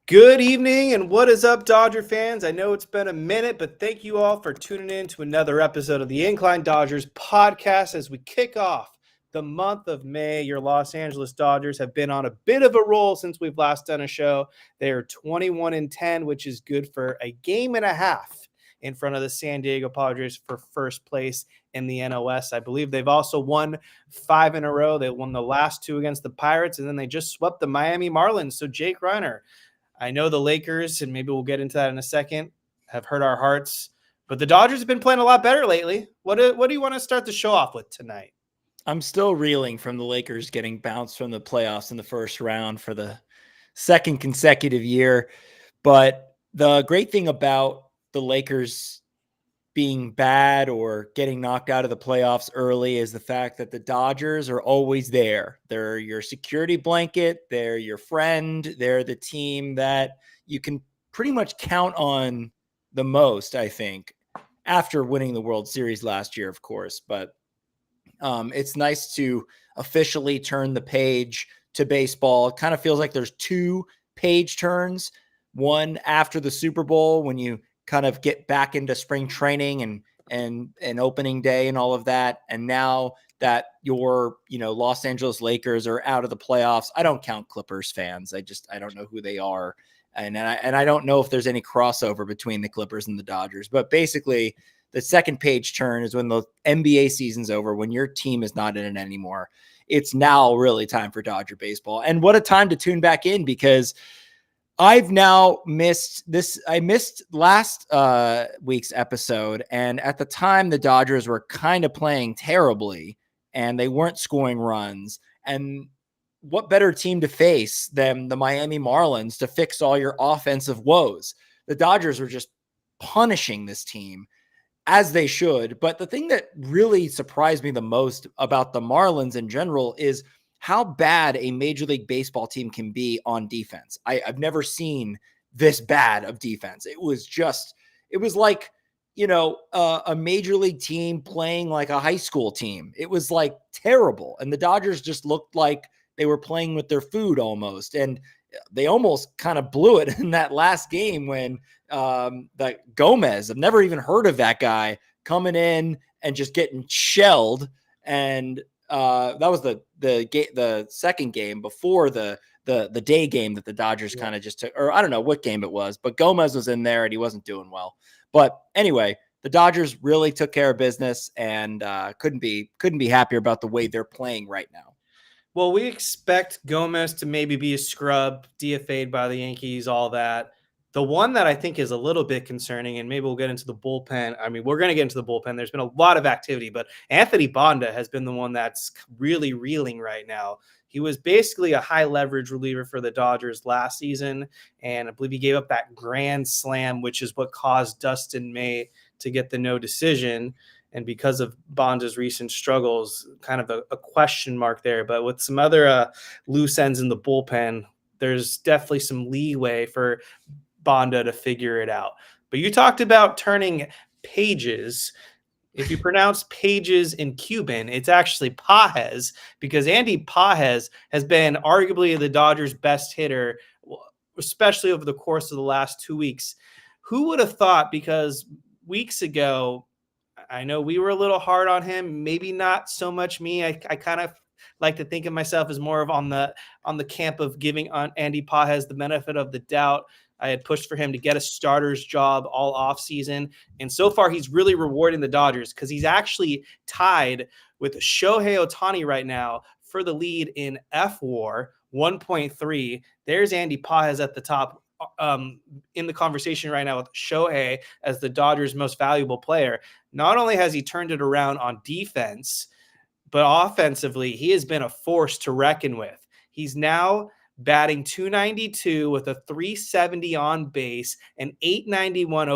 Good evening, and what is up, Dodger fans? I know it's been a minute, but thank you all for tuning in to another episode of the Incline Dodgers podcast as we kick off the month of May. Your Los Angeles Dodgers have been on a bit of a roll since we've last done a show. They are 21-10, which is good for a game and a half in front of the San Diego Padres for first place in the NOS. I believe they've also won 5 in a row. They won the last 2 against the Pirates, and then they just swept the Miami Marlins. So Jake Reiner, I know the Lakers, and maybe we'll get into that in a second, have hurt our hearts, but the Dodgers have been playing a lot better lately. What do you want to start the show off with tonight? I'm still reeling from the Lakers getting bounced from the playoffs in the first round for the second consecutive year. But the great thing about the Lakers being bad or getting knocked out of the playoffs early is the fact that the Dodgers are always there. They're your security blanket. They're your friend. They're the team that you can pretty much count on the most, I think, after winning the World Series last year, of course. But it's nice to officially turn the page to baseball. It kind of feels like there's 2 page turns, one after the Super Bowl when you kind of get back into spring training and opening day and all of that. And now that your, Los Angeles Lakers are out of the playoffs, I don't count Clippers fans. I don't know who they are. And I don't know if there's any crossover between the Clippers and the Dodgers, but basically the second page turn is when the NBA season's over, when your team is not in it anymore. It's now really time for Dodger baseball. And what a time to tune back in, because I've now missed this. I missed last week's episode. And at the time, the Dodgers were kind of playing terribly and they weren't scoring runs. And what better team to face than the Miami Marlins to fix all your offensive woes? The Dodgers were just punishing this team, as they should. But the thing that really surprised me the most about the Marlins in general is how bad a Major League Baseball team can be on defense. I've never seen this bad of defense. It was like, a Major League team playing like a high school team. It was like terrible. And the Dodgers just looked like they were playing with their food almost. And they almost kind of blew it in that last game when that Gomez, I've never even heard of that guy, coming in and just getting shelled. And that was the second game before the day game that the Dodgers kind of just took, or I don't know what game it was, but Gomez was in there and he wasn't doing well. But anyway, the Dodgers really took care of business and couldn't be happier about the way they're playing right now. Well, we expect Gomez to maybe be a scrub, DFA'd by the Yankees, all that. The one that I think is a little bit concerning, and maybe we'll get into the bullpen. I mean, we're going to get into the bullpen. There's been a lot of activity, but Anthony Bonda has been the one that's really reeling right now. He was basically a high leverage reliever for the Dodgers last season, and I believe he gave up that grand slam, which is what caused Dustin May to get the no decision. And because of Bonda's recent struggles, kind of a question mark there. But with some other loose ends in the bullpen, there's definitely some leeway for Bonda to figure it out. But you talked about turning pages. If you pronounce pages in Cuban, it's actually Pages, because Andy Pages has been arguably the Dodgers' best hitter, especially over the course of the last 2 weeks. Who would have thought? Because weeks ago, I know we were a little hard on him, maybe not so much me. I kind of like to think of myself as more of on the camp of giving Andy Pages the benefit of the doubt. I had pushed for him to get a starter's job all offseason. And so far, he's really rewarding the Dodgers because he's actually tied with Shohei Ohtani right now for the lead in FWAR, 1.3. There's Andy Pages at the top in the conversation right now with Shohei as the Dodgers' most valuable player. Not only has he turned it around on defense, but offensively, he has been a force to reckon with. He's now batting .292 with a .370 on base and .891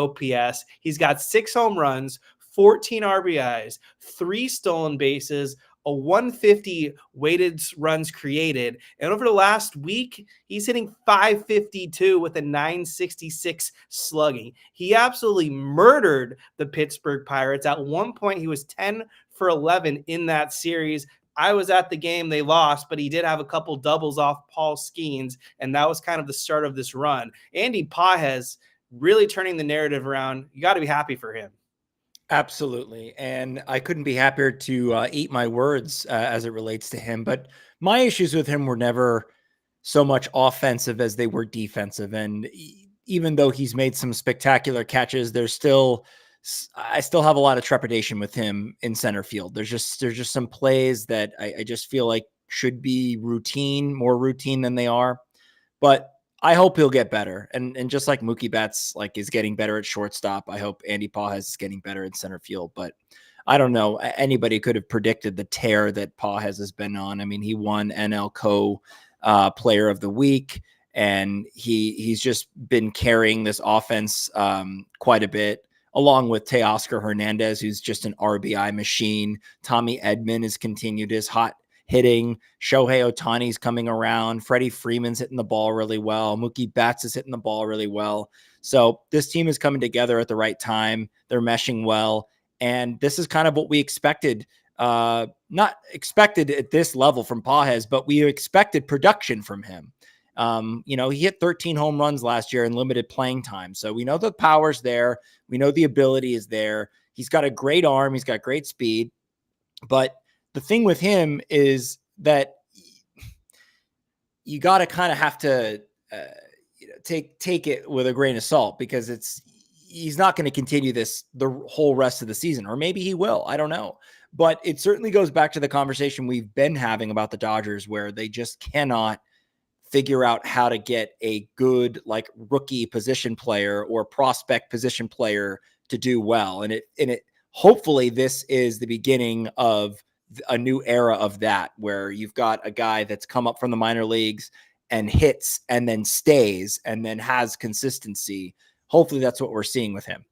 OPS. He's got 6 home runs, 14 RBIs, 3 stolen bases, a 150 weighted runs created. And over the last week, he's hitting .552 with a .966 slugging. He absolutely murdered the Pittsburgh Pirates. At one point, he was 10 for 11 in that series. I was at the game, they lost, but he did have a couple doubles off Paul Skeens, and that was kind of the start of this run. Andy Pages really turning the narrative around. You got to be happy for him. Absolutely. And I couldn't be happier to eat my words as it relates to him. But my issues with him were never so much offensive as they were defensive. And even though he's made some spectacular catches, I still have a lot of trepidation with him in center field. There's just some plays that I just feel like should be more routine than they are. But I hope he'll get better. And just like Mookie Betts is getting better at shortstop, I hope Andy Pages is getting better in center field. But I don't know. Anybody could have predicted the tear that Pages has been on. I mean, he won NL Co Player of the Week, and he's just been carrying this offense quite a bit, along with Teoscar Hernandez, who's just an RBI machine. Tommy Edman has continued his hot hitting. Shohei Ohtani's coming around. Freddie Freeman's hitting the ball really well. Mookie Betts is hitting the ball really well. So this team is coming together at the right time. They're meshing well. And this is kind of what we expected. Not expected at this level from Pages, but we expected production from him. He hit 13 home runs last year in limited playing time. So we know the power's there. We know the ability is there. He's got a great arm. He's got great speed. But the thing with him is that you got to kind of have to take it with a grain of salt, because he's not going to continue this the whole rest of the season, or maybe he will. I don't know. But it certainly goes back to the conversation we've been having about the Dodgers, where they just cannot figure out how to get a good rookie position player or prospect position player to do well. And it hopefully this is the beginning of a new era of that, where you've got a guy that's come up from the minor leagues and hits and then stays and then has consistency. Hopefully that's what we're seeing with him.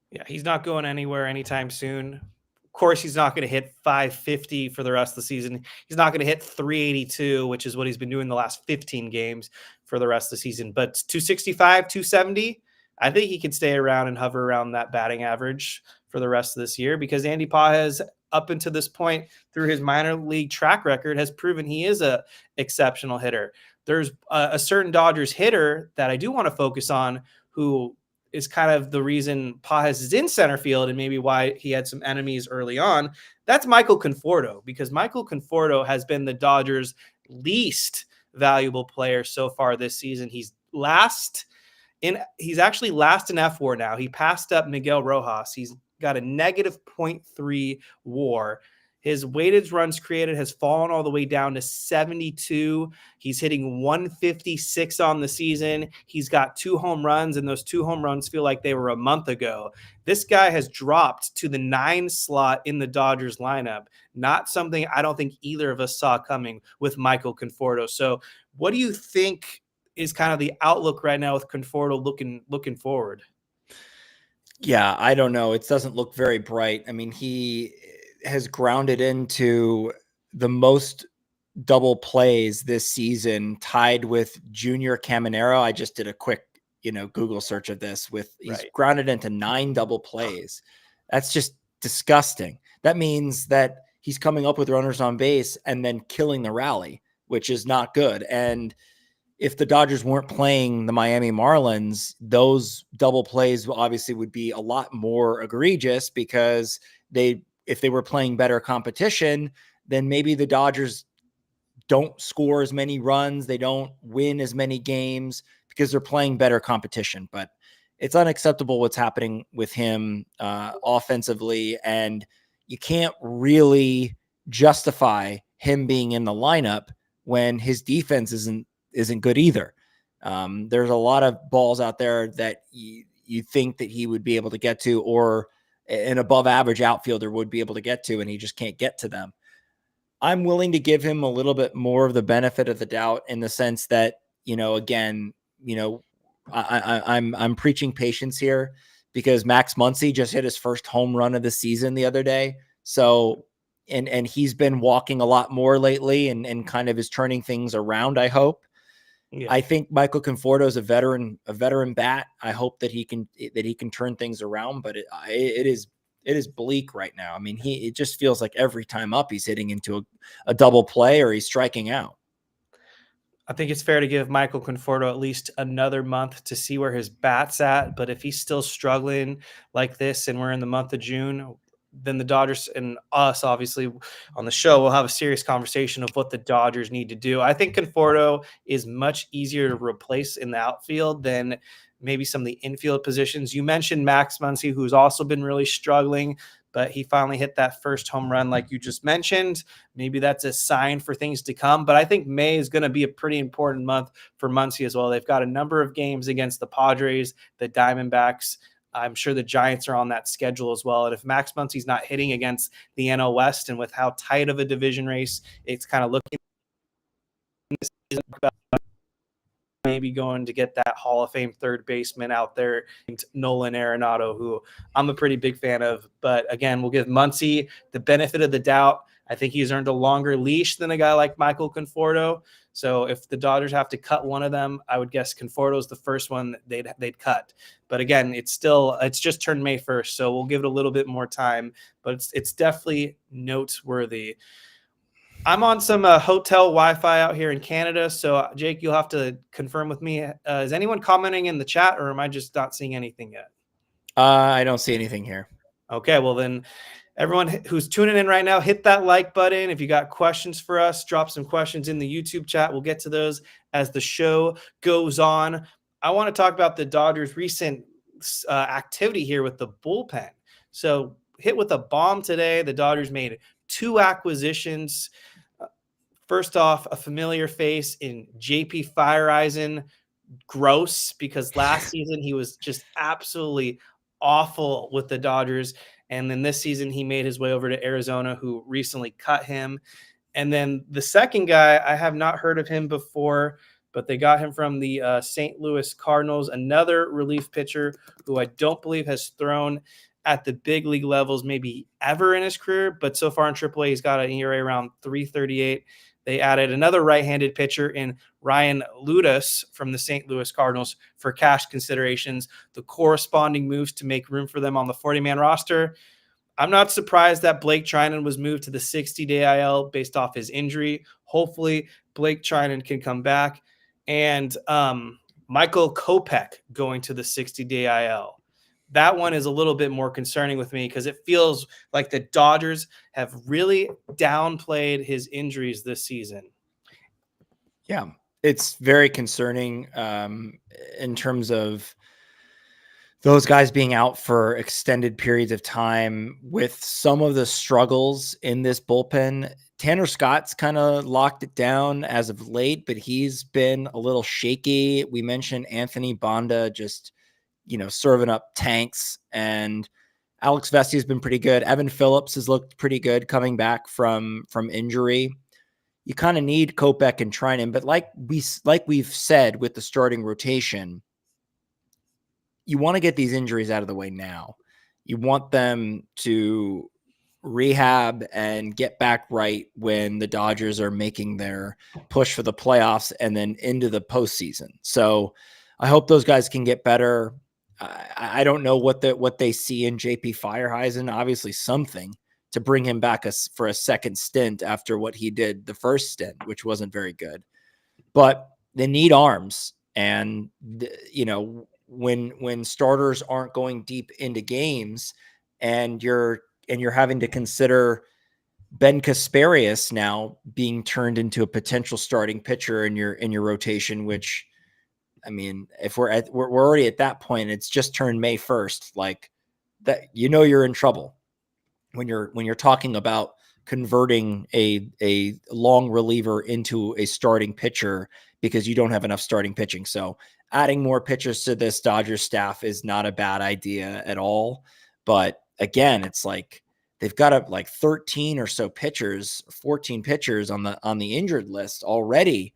Yeah, he's not going anywhere anytime soon. Of course, he's not going to hit 550 for the rest of the season. He's not going to hit 382, which is what he's been doing the last 15 games for the rest of the season. But 265, 270, I think he can stay around and hover around that batting average for the rest of this year, because Andy Pages, up until this point through his minor league track record, has proven he is a exceptional hitter. There's a certain Dodgers hitter that I do want to focus on, who is kind of the reason Pages is in center field and maybe why he had some enemies early on. That's Michael Conforto, because Michael Conforto has been the Dodgers' least valuable player so far this season. He's actually last in F4 now. He passed up Miguel Rojas. He's got a negative 0.3 WAR. His weighted runs created has fallen all the way down to 72. He's hitting 156 on the season. He's got 2 home runs, and those 2 home runs feel like they were a month ago. This guy has dropped to the 9 slot in the Dodgers lineup. Not something I don't think either of us saw coming with Michael Conforto. So what do you think is kind of the outlook right now with Conforto looking forward? Yeah, I don't know. It doesn't look very bright. I mean, he has grounded into the most double plays this season, tied with Junior Caminero. I just did a quick, Google search of this. He's grounded into 9 double plays. That's just disgusting. That means that he's coming up with runners on base and then killing the rally, which is not good. And if the Dodgers weren't playing the Miami Marlins, those double plays obviously would be a lot more egregious, because if they were playing better competition, then maybe the Dodgers don't score as many runs. They don't win as many games because they're playing better competition. But it's unacceptable what's happening with him offensively. And you can't really justify him being in the lineup when his defense isn't good either. There's a lot of balls out there that you think that he would be able to get to, or an above average outfielder would be able to get to, and he just can't get to them. I'm willing to give him a little bit more of the benefit of the doubt, in the sense that, I'm preaching patience here, because Max Muncy just hit his first home run of the season the other day. So, and he's been walking a lot more lately, and kind of is turning things around, I hope. Yeah. I think Michael Conforto is a veteran bat. I hope that he can turn things around, but it is it is bleak right now. I mean, it just feels like every time up, he's hitting into a double play or he's striking out. I think it's fair to give Michael Conforto at least another month to see where his bat's at. But if he's still struggling like this and we're in the month of June, then the Dodgers and us, obviously, on the show, we'll have a serious conversation of what the Dodgers need to do. I think Conforto is much easier to replace in the outfield than maybe some of the infield positions. You mentioned Max Muncy, who's also been really struggling, but he finally hit that first home run like you just mentioned. Maybe that's a sign for things to come. But I think May is going to be a pretty important month for Muncy as well. They've got a number of games against the Padres, the Diamondbacks. I'm sure the Giants are on that schedule as well. And if Max Muncy's not hitting against the NL West, and with how tight of a division race it's kind of looking, maybe going to get that Hall of Fame third baseman out there, Nolan Arenado, who I'm a pretty big fan of. But again, we'll give Muncy the benefit of the doubt. I think he's earned a longer leash than a guy like Michael Conforto. So if the Dodgers have to cut one of them, I would guess Conforto's the first one they'd cut. But again, it's just turned May 1st, so we'll give it a little bit more time. But it's definitely noteworthy. I'm on some hotel Wi-Fi out here in Canada, so Jake, you'll have to confirm with me. Is anyone commenting in the chat, or am I just not seeing anything yet? I don't see anything here. Okay, well then, everyone who's tuning in right now, hit that like button. If you got questions for us, drop some questions in the YouTube chat. We'll get to those as the show goes on. I want to talk about the Dodgers' recent activity here with the bullpen. So hit with a bomb today. The Dodgers made 2 acquisitions. First off, a familiar face in JP Feyereisen. Gross, because last season he was just absolutely awful with the Dodgers. And then this season he made his way over to Arizona, who recently cut him. And then the second guy, I have not heard of him before, but they got him from the St. Louis Cardinals, another relief pitcher who I don't believe has thrown at the big league levels maybe ever in his career. But so far in AAA, he's got an ERA around 3.38. They added another right-handed pitcher in Ryan Loutos from the St. Louis Cardinals for cash considerations, the corresponding moves to make room for them on the 40-man roster. I'm not surprised that Blake Trinan was moved to the 60-day IL based off his injury. Hopefully, Blake Trinan can come back. And Michael Kopech going to the 60-day IL. That one is a little bit more concerning with me because it feels like the Dodgers have really downplayed his injuries this season. Yeah, it's very concerning in terms of those guys being out for extended periods of time with some of the struggles in this bullpen. Tanner Scott's kind of locked it down as of late, but he's been a little shaky. We mentioned Anthony Banda just serving up tanks, and Alex Vesey has been pretty good. Evan Phillips has looked pretty good coming back from injury. You kind of need Kopech and Trinan, but like we've said with the starting rotation, you want to get these injuries out of the way now. You want them to rehab and get back right when the Dodgers are making their push for the playoffs and then into the postseason. So I hope those guys can get better. I don't know what they see in JP Feyereisen. Obviously something to bring him back for a second stint after what he did the first stint, which wasn't very good. But they need arms. And, when starters aren't going deep into games and you're having to consider Ben Kasparius now being turned into a potential starting pitcher in your rotation, which, I mean, if we're already at that point, it's just turned May 1st, like that, you're in trouble when you're talking about converting a long reliever into a starting pitcher because you don't have enough starting pitching. So adding more pitchers to this Dodgers staff is not a bad idea at all. But again, it's like they've got like 13 or so pitchers, 14 pitchers on the injured list already.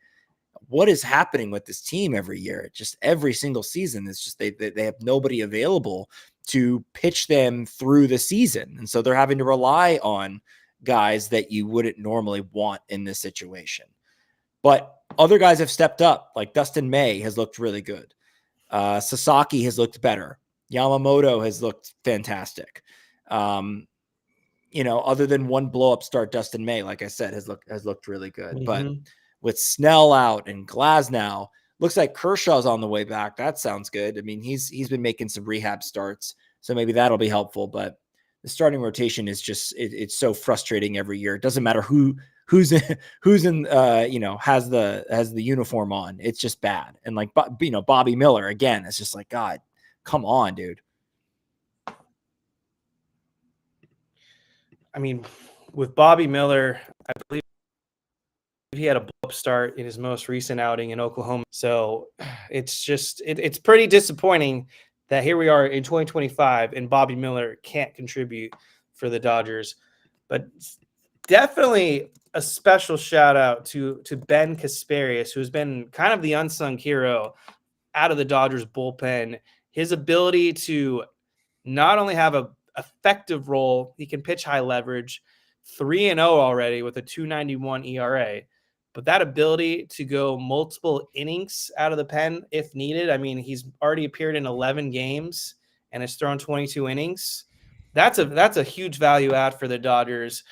What is happening with this team every year? Just every single season, it's just they have nobody available to pitch them through the season. And so they're having to rely on guys that you wouldn't normally want in this situation. But other guys have stepped up, like Dustin May has looked really good. Sasaki has looked better. Yamamoto has looked fantastic. Other than one blow up start, Dustin May, like I said, has looked really good. But Mm-hmm. with Snell out and Glasnow, looks like Kershaw's on the way back. That sounds good. I mean, he's been making some rehab starts, so maybe that'll be helpful. But the starting rotation is just it's so frustrating every year. It doesn't matter who's in has the uniform on. It's just bad. And like Bobby Miller again, it's just like, God, come on, dude. I mean, with Bobby Miller, I believe he had a blow-up start in his most recent outing in Oklahoma. So it's just it's pretty disappointing that here we are in 2025 and Bobby Miller can't contribute for the Dodgers. But definitely a special shout out to Ben Kasparius, who's been kind of the unsung hero out of the Dodgers bullpen. His ability to not only have a effective role, he can pitch high leverage, 3-0 already with a 2.91 ERA. But that ability to go multiple innings out of the pen if needed. I mean, he's already appeared in 11 games and has thrown 22 innings. That's a huge value add for the Dodgers.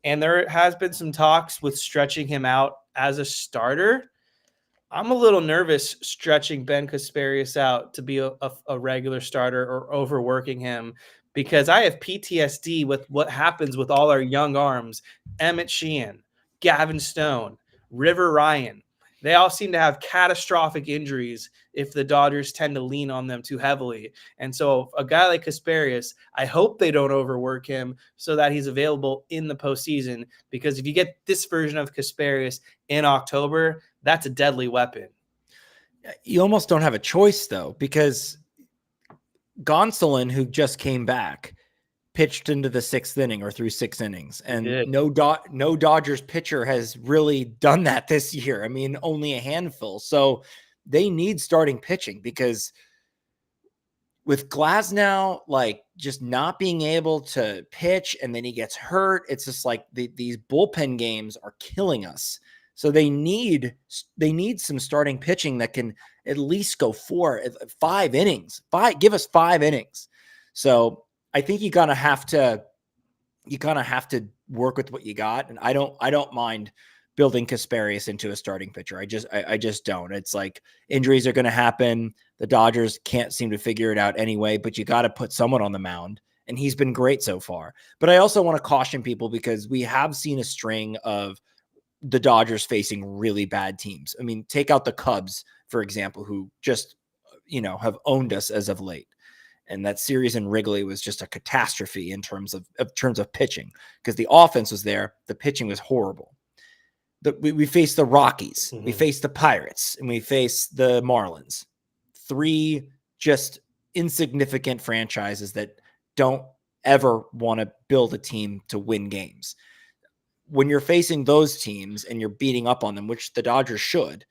And there has been some talks with stretching him out as a starter. I'm a little nervous stretching Ben Kasparius out to be a regular starter or overworking him because I have PTSD with what happens with all our young arms. Emmett Sheehan, Gavin Stone, River Ryan. They all seem to have catastrophic injuries if the Dodgers tend to lean on them too heavily. And so a guy like Kasparius, I hope they don't overwork him so that he's available in the postseason, because if you get this version of Kasparius in October, that's a deadly weapon. You almost don't have a choice, though, because Gonsolin, who just came back, pitched into the 6th inning or through 6 innings, and no Dodgers pitcher has really done that this year. I mean, only a handful. So they need starting pitching, because with Glasnow, like, just not being able to pitch and then he gets hurt, it's just like these bullpen games are killing us. So they need some starting pitching that can at least go 5 innings. Give us 5 innings. So I think you kind of have to work with what you got. And I don't mind building Kasparius into a starting pitcher. I just don't. It's like injuries are going to happen. The Dodgers can't seem to figure it out anyway, but you got to put someone on the mound, and he's been great so far. But I also want to caution people, because we have seen a string of the Dodgers facing really bad teams. I mean, take out the Cubs, for example, who just, have owned us as of late. And that series in Wrigley was just a catastrophe in terms of pitching, because the offense was there. The pitching was horrible. We faced the Rockies, we faced the Pirates, and we faced the Marlins. 3 just insignificant franchises that don't ever want to build a team to win games. When you're facing those teams and you're beating up on them, which the Dodgers should,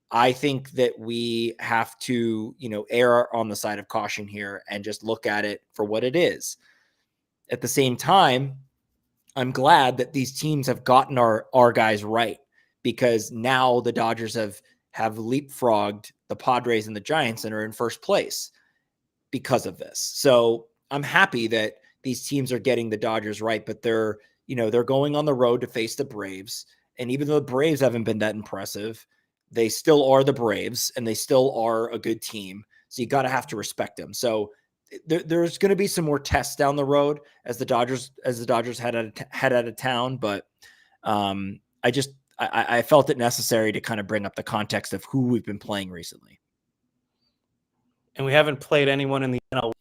I think that we have to, err on the side of caution here and just look at it for what it is. At the same time, I'm glad that these teams have gotten our guys right, because now the Dodgers have leapfrogged the Padres and the Giants and are in first place because of this. So I'm happy that these teams are getting the Dodgers right, but they're going on the road to face the Braves. And even though the Braves haven't been that impressive, they still are the Braves, and they still are a good team. So you got to have to respect them. So there's going to be some more tests down the road as the Dodgers head out of town. But I felt it necessary to kind of bring up the context of who we've been playing recently. And we haven't played anyone in the NL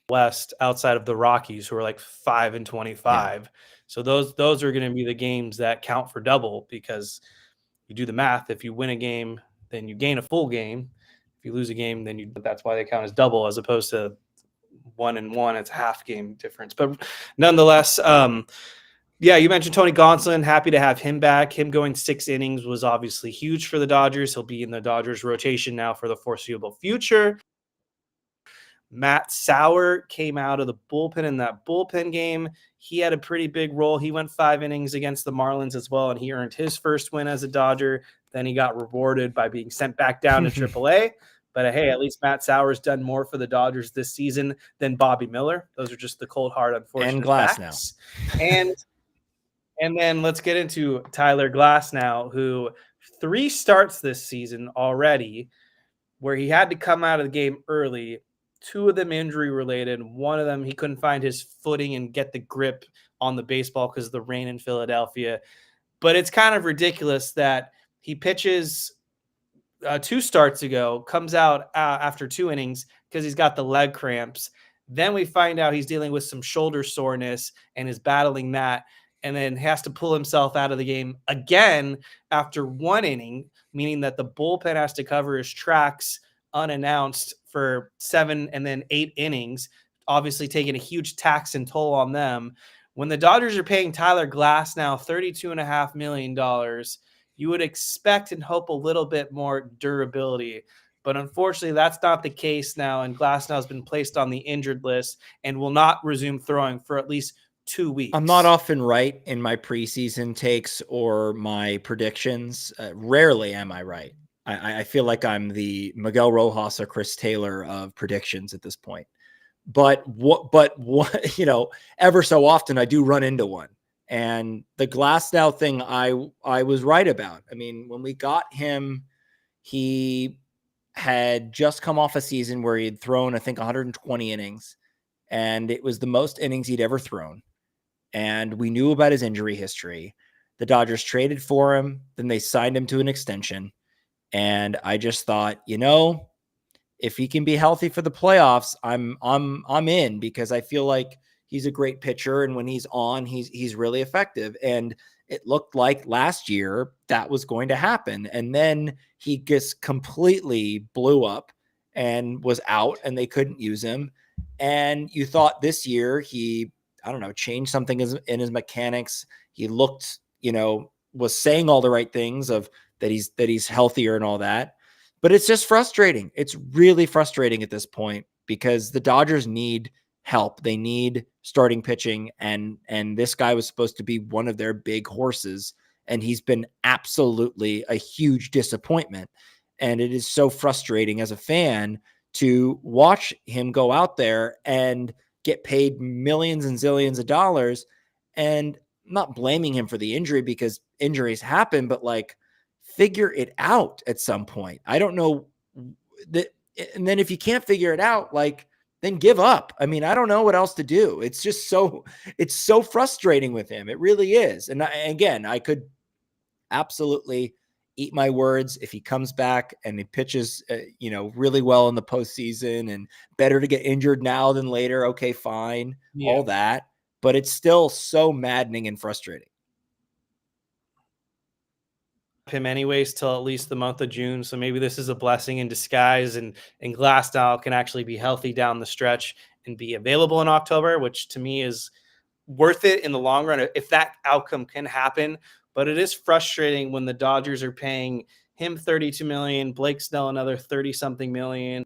West outside of the Rockies, who are like 5-25. Yeah. So those are going to be the games that count for double, because you do the math. If you win a game, then you gain a full game. If you lose a game, then that's why they count as double, as opposed to 1-1. It's a half game difference. But nonetheless, yeah, you mentioned Tony Gonsolin. Happy to have him back. Him going 6 innings was obviously huge for the Dodgers. He'll be in the Dodgers rotation now for the foreseeable future. Matt Sauer came out of the bullpen in that bullpen game. He had a pretty big role. He went 5 innings against the Marlins as well, and he earned his first win as a Dodger. Then he got rewarded by being sent back down to AAA. But hey, at least Matt Sauer's done more for the Dodgers this season than Bobby Miller. Those are just the cold, hard, unfortunate facts. And then let's get into Tyler Glasnow, who 3 starts this season already, where he had to come out of the game early. 2 of them injury related. One of them, he couldn't find his footing and get the grip on the baseball because of the rain in Philadelphia. But it's kind of ridiculous that he pitches 2 starts ago, comes out after 2 innings because he's got the leg cramps. Then we find out he's dealing with some shoulder soreness and is battling that, and then has to pull himself out of the game again after 1 inning, meaning that the bullpen has to cover his tracks unannounced for 7 and then 8 innings, obviously taking a huge tax and toll on them. When the Dodgers are paying Tyler Glasnow $32.5 million, you would expect and hope a little bit more durability. But unfortunately, that's not the case now, and Glasnow has been placed on the injured list and will not resume throwing for at least 2 weeks. I'm not often right in my preseason takes or my predictions. Rarely am I right. I feel like I'm the Miguel Rojas or Chris Taylor of predictions at this point. But what, ever so often I do run into one. And the Glasnow thing I was right about. I mean, when we got him, he had just come off a season where he had thrown, I think, 120 innings. And it was the most innings he'd ever thrown. And we knew about his injury history. The Dodgers traded for him. Then they signed him to an extension. And I just thought, if he can be healthy for the playoffs, I'm in, because I feel like he's a great pitcher, and when he's on, he's really effective. And it looked like last year that was going to happen. And then he just completely blew up and was out, and they couldn't use him. And you thought this year he, changed something in his mechanics. He looked, was saying all the right things of that he's healthier and all that. But it's just frustrating. It's really frustrating at this point, because the Dodgers need help. They need starting pitching, and this guy was supposed to be one of their big horses, and he's been absolutely a huge disappointment. And it is so frustrating as a fan to watch him go out there and get paid millions and zillions of dollars. And I'm not blaming him for the injury, because injuries happen, but figure it out at some point. I don't know that. And then if you can't figure it out, then give up. I mean, I don't know what else to do. It's just it's so frustrating with him. It really is. And I could absolutely eat my words if he comes back and he pitches, really well in the postseason, and better to get injured now than later. Okay, fine. Yeah. All that, but it's still so maddening and frustrating. Him anyways till at least the month of June, so maybe this is a blessing in disguise, and Glasnow can actually be healthy down the stretch and be available in October, which to me is worth it in the long run if that outcome can happen. But it is frustrating when the Dodgers are paying him $32 million, Blake Snell another 30-something million,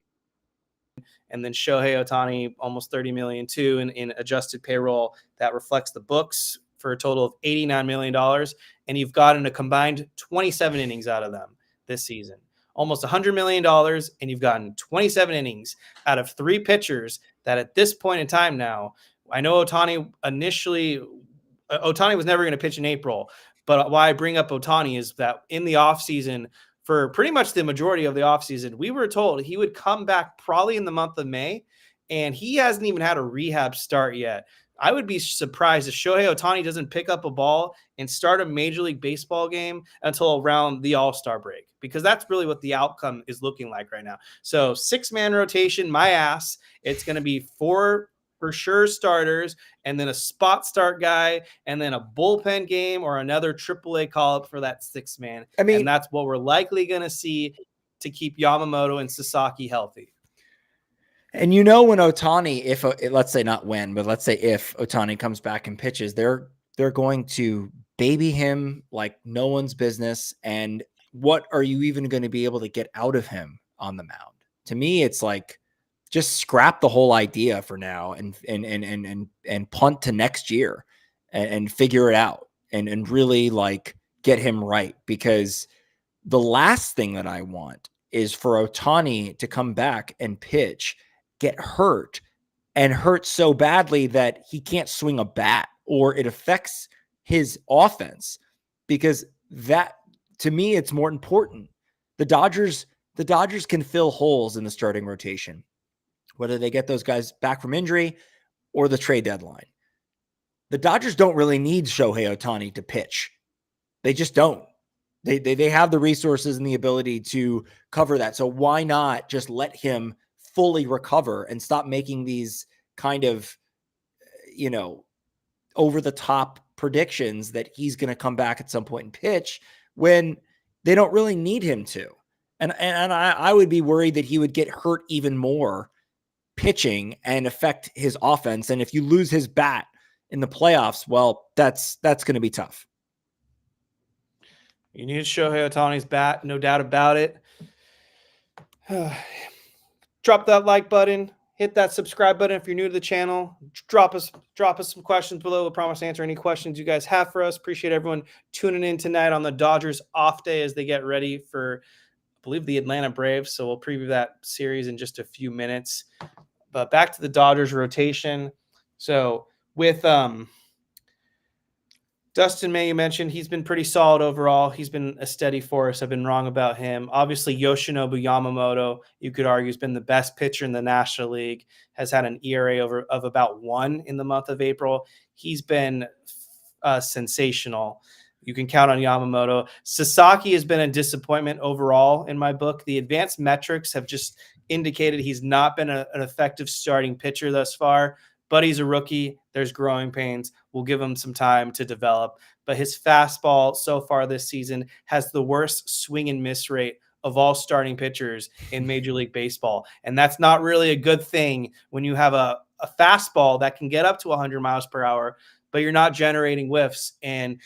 and then Shohei Ohtani almost $30 million too in adjusted payroll that reflects the books for a total of $89 million. And you've gotten a combined 27 innings out of them this season. Almost $100 million, and you've gotten 27 innings out of 3 pitchers that at this point in time now, I know Ohtani was never going to pitch in April, but why I bring up Ohtani is that in the offseason, for pretty much the majority of the offseason, we were told he would come back probably in the month of May, and he hasn't even had a rehab start yet. I would be surprised if Shohei Ohtani doesn't pick up a ball and start a Major League Baseball game until around the All-Star break, because that's really what the outcome is looking like right now. So 6-man rotation, my ass. It's going to be 4 for sure starters, and then a spot start guy, and then a bullpen game or another AAA call-up for that 6-man. And that's what we're likely going to see to keep Yamamoto and Sasaki healthy. And when Ohtani, let's say not when, but let's say if Ohtani comes back and pitches, they're going to baby him like no one's business. And what are you even going to be able to get out of him on the mound? To me, it's just scrap the whole idea for now and punt to next year and figure it out and really get him right. Because the last thing that I want is for Ohtani to come back and pitch, get hurt, and hurt so badly that he can't swing a bat, or it affects his offense, because that, to me, it's more important. The Dodgers can fill holes in the starting rotation, whether they get those guys back from injury or the trade deadline. The Dodgers don't really need Shohei Ohtani to pitch. They just don't. They have the resources and the ability to cover that. So why not just let him fully recover and stop making these kind of, over the top predictions that he's going to come back at some point and pitch when they don't really need him to. And I would be worried that he would get hurt even more pitching and affect his offense. And if you lose his bat in the playoffs, well, that's going to be tough. You need Shohei Ohtani's bat, no doubt about it. Drop that like button. Hit that subscribe button if you're new to the channel. Drop us some questions below. We'll promise to answer any questions you guys have for us. Appreciate everyone tuning in tonight on the Dodgers off day as they get ready for, I believe, the Atlanta Braves. So we'll preview that series in just a few minutes. But back to the Dodgers rotation. So with Dustin May, you mentioned, he's been pretty solid overall. He's been a steady force. I've been wrong about him. Obviously, Yoshinobu Yamamoto, you could argue, has been the best pitcher in the National League, has had an ERA of about 1 in the month of April. He's been sensational. You can count on Yamamoto. Sasaki has been a disappointment overall in my book. The advanced metrics have just indicated he's not been an effective starting pitcher thus far. But he's a rookie. There's growing pains. We'll give him some time to develop. But his fastball so far this season has the worst swing and miss rate of all starting pitchers in Major League Baseball. And that's not really a good thing when you have a fastball that can get up to 100 miles per hour, but you're not generating whiffs. And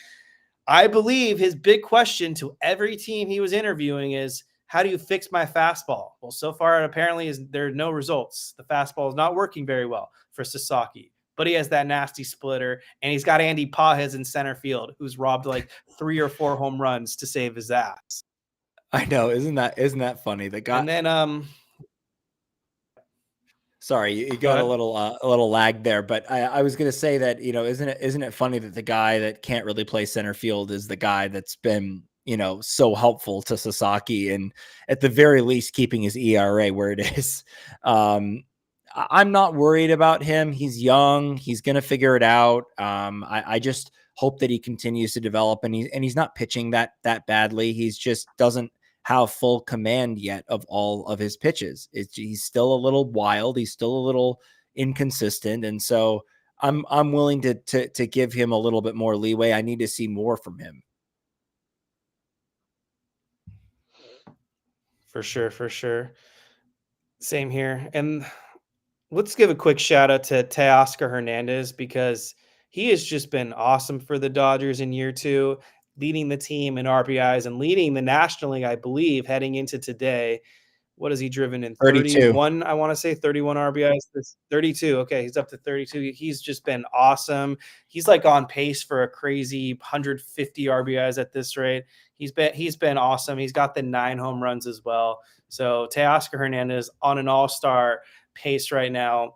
I believe his big question to every team he was interviewing is, how do you fix my fastball? Well, so far, apparently, there are no results. The fastball is not working very well for Sasaki, but he has that nasty splitter, and he's got Andy Pajes in center field, who's robbed like 3 or 4 home runs to save his ass. I know, isn't that funny? The guy, and then sorry, you got a little lag there, but I was going to say that, isn't it funny that the guy that can't really play center field is the guy that's been, so helpful to Sasaki, and at the very least keeping his ERA where it is. I'm not worried about him. He's young. He's going to figure it out. I just hope that he continues to develop, and he's not pitching that badly. He's just doesn't have full command yet of all of his pitches. He's still a little wild. He's still a little inconsistent. And so I'm willing to give him a little bit more leeway. I need to see more from him. For sure. Same here. And let's give a quick shout out to Teoscar Hernandez, because he has just been awesome for the Dodgers in year 2, leading the team in RBIs and leading the National League, I believe, heading into today. What has he driven in? 31, I want to say 31 RBIs. 32. Okay, he's up to 32. He's just been awesome. He's like on pace for a crazy 150 RBIs at this rate. He's been awesome. He's got the 9 home runs as well. So Teoscar Hernandez on an all-star pace right now.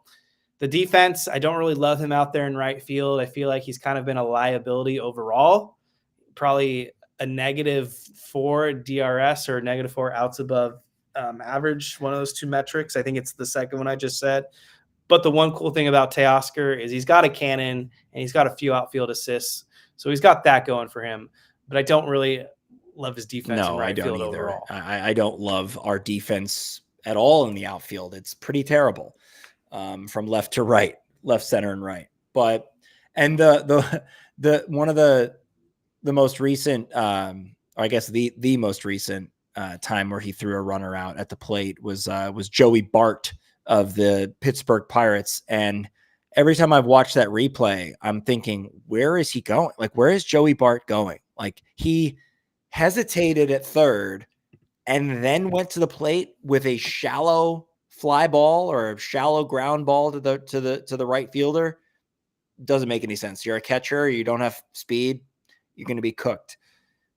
The defense, I don't really love him out there in right field. I feel like he's kind of been a liability overall. Probably a -4 DRS or -4 outs above average, one of those 2 metrics. I think it's the second one I just said. But the one cool thing about Teoscar is he's got a cannon and he's got a few outfield assists. So he's got that going for him. But I don't really love his defense in right field overall. I don't love our defense at all in the outfield. It's pretty terrible, from left to right, left, center, and right. But and the one of the most recent, I guess the most recent time where he threw a runner out at the plate was Joey Bart of the Pittsburgh Pirates. And every time I've watched that replay, I'm thinking, where is he going? Like, where is Joey Bart going? Like, he hesitated at third and then went to the plate with a shallow fly ball or a shallow ground ball to the right fielder. Doesn't make any sense. You're a catcher. You don't have speed. You're going to be cooked.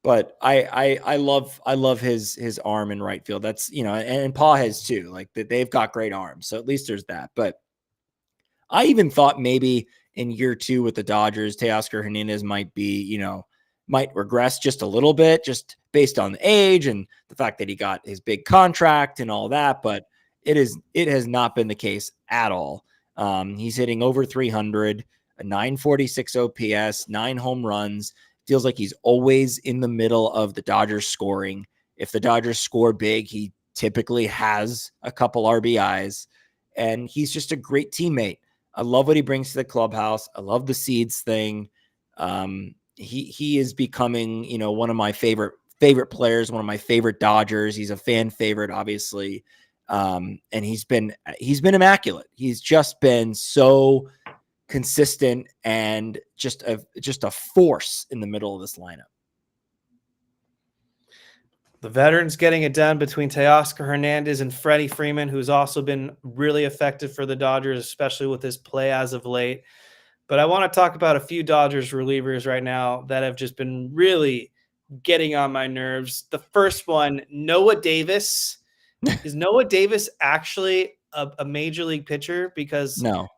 But I love his arm in right field. That's, and Paul has too. Like they've got great arms. So at least there's that. But I even thought maybe in year 2 with the Dodgers, Teoscar Hernandez might be, might regress just a little bit, just based on the age and the fact that he got his big contract and all that. But it has not been the case at all. He's hitting over 300, a 946 OPS, 9 home runs. Feels like he's always in the middle of the Dodgers scoring. If the Dodgers score big, he typically has a couple RBIs, and he's just a great teammate. I love what he brings to the clubhouse. I love the seeds thing. He is becoming, one of my favorite players, one of my favorite Dodgers. He's a fan favorite, obviously. And he's been immaculate. He's just been so consistent and just a force in the middle of this lineup. The veterans getting it done between Teoscar Hernandez and Freddie Freeman, who's also been really effective for the Dodgers, especially with his play as of late. But I want to talk about a few Dodgers relievers right now that have just been really getting on my nerves. The first one, Noah Davis. Is Noah Davis actually a major league pitcher? Because no,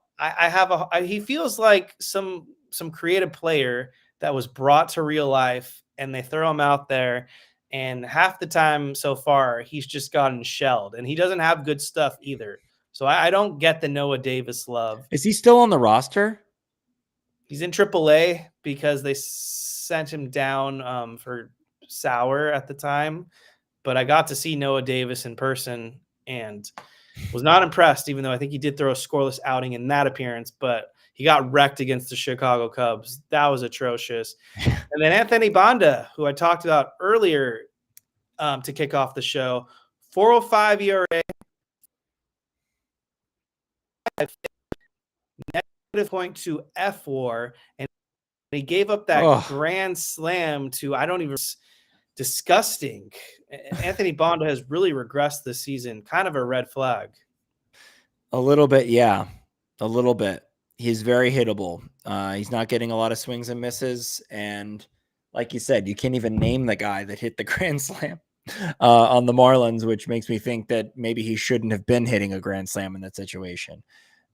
he feels like some creative player that was brought to real life, and they throw him out there. And half the time so far, he's just gotten shelled, and he doesn't have good stuff either. So I don't get the Noah Davis love. Is he still on the roster? He's in AAA because they sent him down for Sauer at the time. But I got to see Noah Davis in person and was not impressed, even though I think he did throw a scoreless outing in that appearance. But he got wrecked against the Chicago Cubs. That was atrocious. And then Anthony Banda, who I talked about earlier to kick off the show, 4.05 ERA, -0.2 FWAR, and he gave up that grand slam to disgusting. Anthony Banda has really regressed this season. Kind of a red flag. A little bit, yeah. A little bit. He's very hittable. He's not getting a lot of swings and misses. And like you said, you can't even name the guy that hit the grand slam on the Marlins, which makes me think that maybe he shouldn't have been hitting a grand slam in that situation.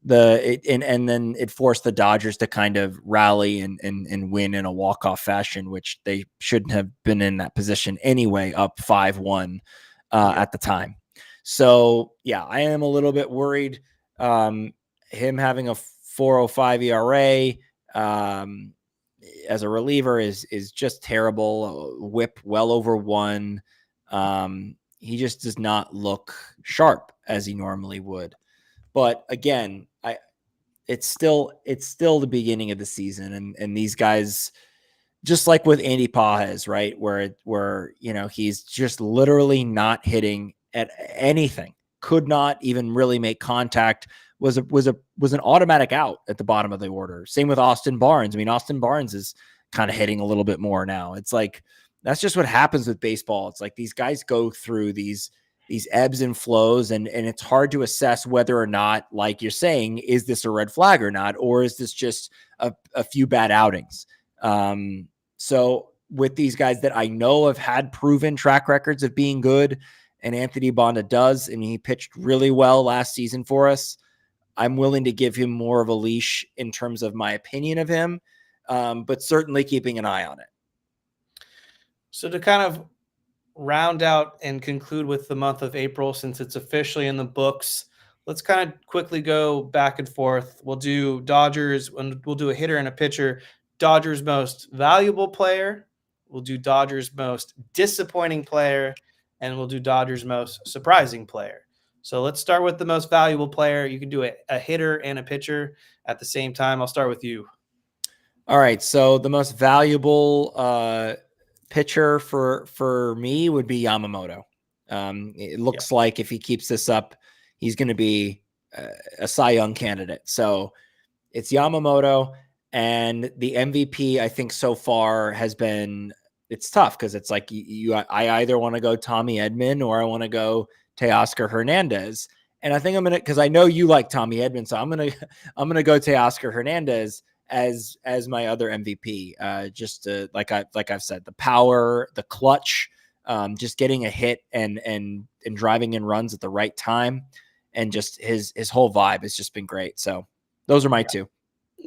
And then it forced the Dodgers to kind of rally and win in a walk-off fashion, which they shouldn't have been in that position anyway, up 5-1 at the time. So, yeah, I am a little bit worried. Him having a 4.05 ERA as a reliever is just terrible. Whip well over 1. He just does not look sharp as he normally would. But again, it's still the beginning of the season, and these guys, just like with Andy Pages, right, where he's just literally not hitting at anything, could not even really make contact, was an automatic out at the bottom of the order. Same with Austin Barnes. I mean, Austin Barnes is kind of hitting a little bit more now. It's like that's just what happens with baseball. It's like these guys go through these ebbs and flows, and it's hard to assess whether or not, like you're saying, is this a red flag or not, or is this just a few bad outings? So with these guys that I know have had proven track records of being good, and Anthony Banda does, and he pitched really well last season for us, I'm willing to give him more of a leash in terms of my opinion of him, but certainly keeping an eye on it. So to kind of round out and conclude with the month of April, since it's officially in the books, let's kind of quickly go back and forth. We'll do Dodgers, and we'll do a hitter and a pitcher. Dodgers most valuable player. We'll do Dodgers most disappointing player, and we'll do Dodgers most surprising player. So let's start with the most valuable player. You can do a hitter and a pitcher at the same time. I'll start with you. All right. So the most valuable pitcher for me would be Yamamoto. It looks like if he keeps this up, he's going to be a Cy Young candidate. So it's Yamamoto, and the MVP I think so far has been, it's tough because it's like I either want to go Tommy Edman or I want to go Teoscar Hernandez. And I think I'm going to, because I know you like Tommy Edman, so I'm going to go Teoscar Hernandez. as my other MVP. Just like I've said, the power, the clutch, just getting a hit and driving in runs at the right time, and just his whole vibe has just been great. So those are my two.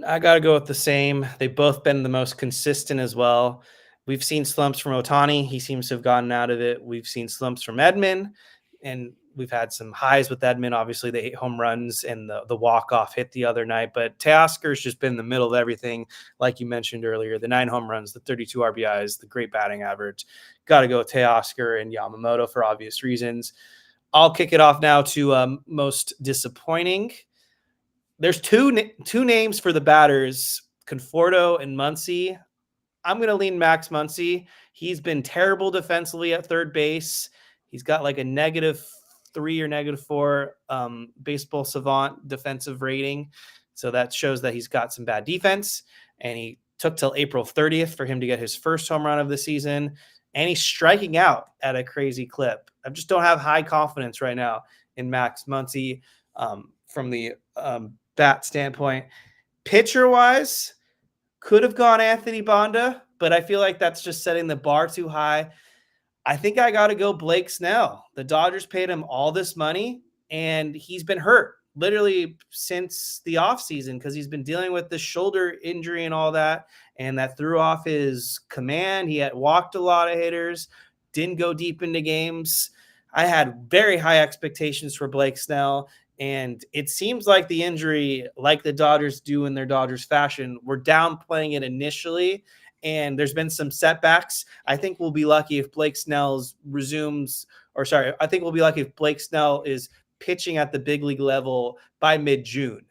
I got to go with the same. They've both been the most consistent as well. We've seen slumps from Ohtani. He seems to have gotten out of it. We've seen slumps from Edman, and we've had some highs with Edman. Obviously, the 8 home runs and the walk-off hit the other night. But Teoscar's just been in the middle of everything, like you mentioned earlier. The 9 home runs, the 32 RBIs, the great batting average. Got to go with Teoscar and Yamamoto for obvious reasons. I'll kick it off now to most disappointing. There's two names for the batters, Conforto and Muncy. I'm going to lean Max Muncy. He's been terrible defensively at third base. He's got like a -3 or -4 baseball savant defensive rating. So that shows that he's got some bad defense. And he took till April 30th for him to get his first home run of the season. And he's striking out at a crazy clip. I just don't have high confidence right now in Max Muncy from the bat standpoint. Pitcher-wise, could have gone Anthony Bonda, but I feel like that's just setting the bar too high. I think I got to go Blake Snell. The Dodgers paid him all this money, and he's been hurt literally since the offseason because he's been dealing with the shoulder injury and all that, and that threw off his command. He had walked a lot of hitters, didn't go deep into games. I had very high expectations for Blake Snell, and it seems like the injury, like the Dodgers do in their Dodgers fashion, we're downplaying it initially, and there's been some setbacks. I think we'll be lucky if Blake Snell I think we'll be lucky if Blake Snell is pitching at the big league level by mid-June.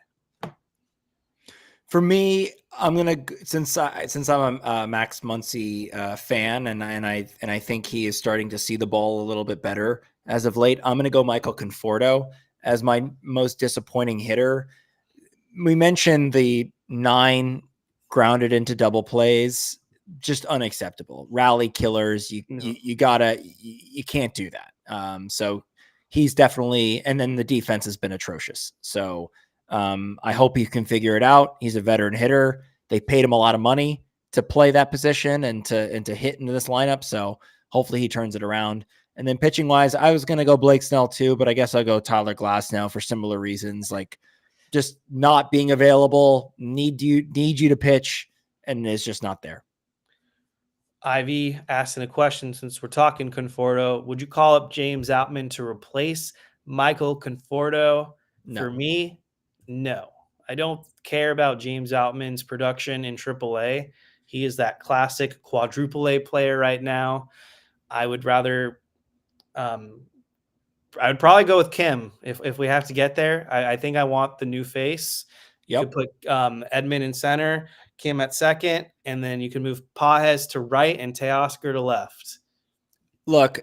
For me, I'm gonna since I'm a Max Muncy fan, and I think he is starting to see the ball a little bit better as of late. I'm gonna go Michael Conforto as my most disappointing hitter. We mentioned the 9 grounded into double plays, just unacceptable. Rally killers. You can't do that. So he's definitely, and then the defense has been atrocious. So I hope he can figure it out. He's a veteran hitter. They paid him a lot of money to play that position and to hit into this lineup. So hopefully he turns it around. And then pitching wise, I was going to go Blake Snell too, but I guess I'll go Tyler Glasnow for similar reasons, like just not being available, need you to pitch, and is just not there. Ivy asking a question, since we're talking Conforto, would you call up James Outman to replace Michael Conforto? No. For me, no. I don't care about James Outman's production in AAA. He is that classic quadruple A player right now. I would rather I would probably go with Kim if we have to get there. I think I want the new face. You could put Edman in center, Kim at second, and then you can move Pages to right and Teoscar to left. Look,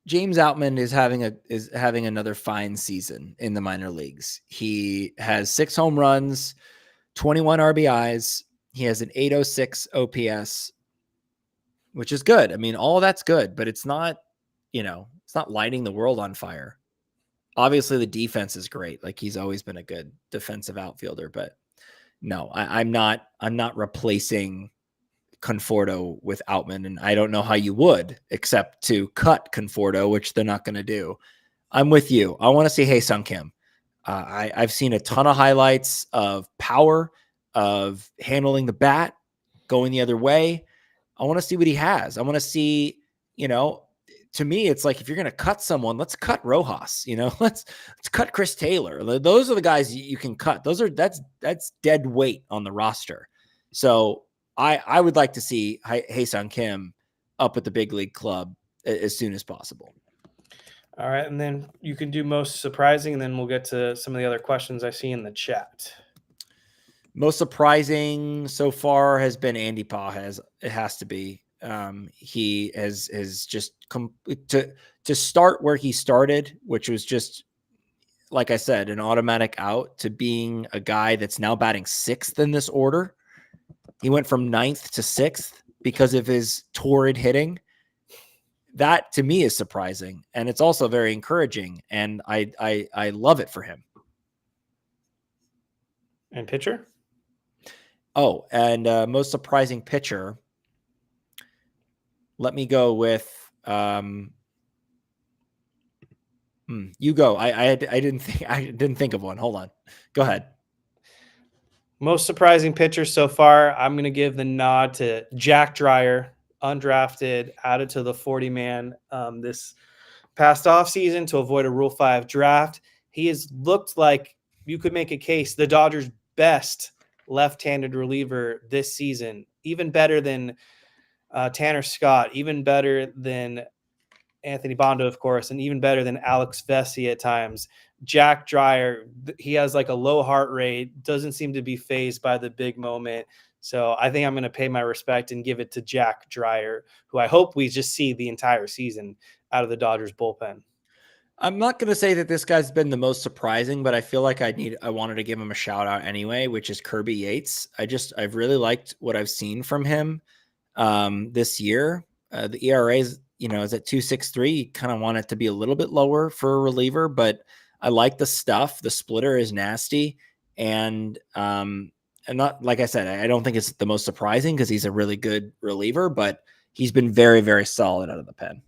James Outman is having another fine season in the minor leagues. He has 6 home runs, 21 RBIs. He has an 806 OPS, which is good. I mean, all that's good, but it's not, it's not lighting the world on fire. Obviously, the defense is great. Like, he's always been a good defensive outfielder, but no, I'm not replacing Conforto with Outman, and I don't know how you would, except to cut Conforto, which they're not going to do. I'm with you. I want to see Hae-Sung Kim. I've seen a ton of highlights of power, of handling the bat, going the other way. I want to see what he has. I want to see, to me, it's like, if you're going to cut someone, let's cut Rojas, let's cut Chris Taylor. Those are the guys you can cut. That's dead weight on the roster. So I would like to see Hae-Sung Kim up at the big league club as soon as possible. All right. And then you can do most surprising, and then we'll get to some of the other questions I see in the chat. Most surprising so far has been Andy Pages. It has to be. He has just come to start where he started, which was just, like I said, an automatic out, to being a guy that's now batting 6th in this order. He went from 9th to 6th because of his torrid hitting. That to me is surprising, and it's also very encouraging, and I love it for him. And pitcher? Oh, and most surprising pitcher. Let me go with you go. I didn't think of one. Hold on. Go ahead. Most surprising pitcher so far, I'm going to give the nod to Jack Dreyer, undrafted, added to the 40-man this past offseason to avoid a Rule 5 draft. He has looked like you could make a case the Dodgers' best left-handed reliever this season, even better than Tanner Scott, even better than Anthony Bondo, of course, and even better than Alex Vesey at times. Jack Dreyer, he has like a low heart rate, doesn't seem to be fazed by the big moment. So I think I'm going to pay my respect and give it to Jack Dreyer, who I hope we just see the entire season out of the Dodgers bullpen. I'm not going to say that this guy's been the most surprising, but I feel like I wanted to give him a shout out anyway, which is Kirby Yates. I've really liked what I've seen from him this year. The ERA is at 2.63. Kind of want it to be a little bit lower for a reliever, but I like the stuff. The splitter is nasty. And not, like I said, I don't think it's the most surprising because he's a really good reliever, but he's been very, very solid out of the pen.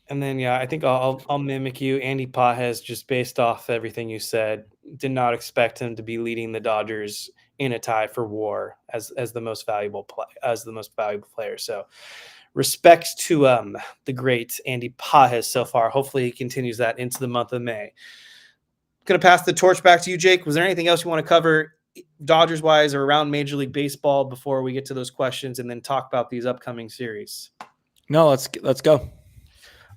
And then, I think I'll mimic you. Andy Pages, just based off everything you said, did not expect him to be leading the Dodgers in a tie for WAR as the most valuable player. So, respects to the great Andy Pages so far. Hopefully, he continues that into the month of May. Going to pass the torch back to you, Jake. Was there anything else you want to cover, Dodgers wise or around Major League Baseball, before we get to those questions and then talk about these upcoming series? No, let's go.